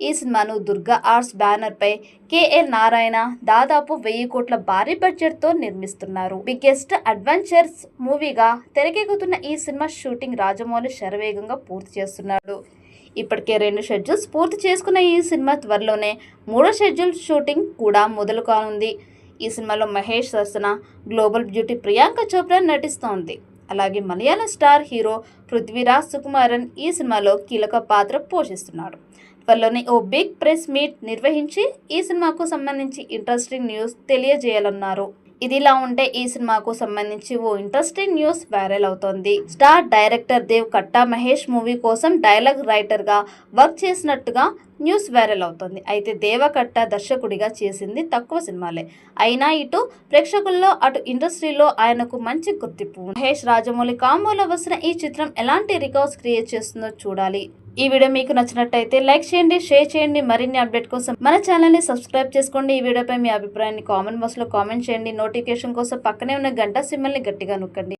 ఈ సినిమాను Durga arts banner పై KL Narayana దాదాపు 1000 కోట్ల భారీ బడ్జెట్ తో నిర్మిస్తున్నారు. బిగ్గెస్ట్ అడ్వెంచర్స్ మూవీగా తెరకెక్కుతున్న ఈ సినిమా షూటింగ్ రాజమౌళి శరవేగంగా పూర్తి చేస్తున్నాడు. ఇప్పటికే 2 షెడ్యూల్స్ పూర్తి చేసుకున్న ఈ సినిమా త్వరలోనే 3వ షెడ్యూల్ షూటింగ్ కూడా మొదలు కానుంది. ఈ సినిమాలో మహేష్ సరసన గ్లోబల్ బ్యూటీ ప్రియాంక చోప్రా నటిస్తోంది. అలాగే మలయాళ స్టార్ హీరో పృథ్వీరాజ్ సుకుమారన్ ఈ సినిమాలో కీలక పాత్ర పోషిస్తున్నాడు. త్వరలోనే ఓ బిగ్ ప్రెస్ మీట్ నిర్వహించి ఈ సినిమాకు సంబంధించి ఇంట్రెస్టింగ్ న్యూస్ తెలియజేయాలన్నారు. ఇదిలా ఉంటే ఈ సినిమాకు సంబంధించి ఓ ఇంట్రెస్టింగ్ న్యూస్ వైరల్ అవుతోంది. స్టార్ డైరెక్టర్ దేవ్ కట్టా మహేష్ మూవీ కోసం డైలాగ్ రైటర్ గా వర్క్ చేసినట్టుగా న్యూస్ వైరల్ అవుతోంది. అయితే దేవకట్ట దర్శకుడిగా చేసింది తక్కువ సినిమాలే అయినా ఇటు ప్రేక్షకుల్లో అటు ఇండస్ట్రీలో ఆయనకు మంచి గుర్తింపు. మహేష్ రాజమౌళి కాంబోలో వస్తున్న ఈ చిత్రం ఎలాంటి రికార్డ్స్ క్రియేట్ చేస్తుందో చూడాలి. ఈ వీడియో మీకు నచ్చినట్టయితే లైక్ చేయండి, షేర్ చేయండి. మరిన్ని అప్డేట్ కోసం మన ఛానల్ ని సబ్స్క్రైబ్ చేసుకోండి. ఈ వీడియోపై మీ అభిప్రాయాన్ని కామెంట్ బాక్స్ లో కామెంట్ చేయండి. నోటిఫికేషన్ కోసం పక్కనే ఉన్న గంట సింబల్ ని గట్టిగా నొక్కండి.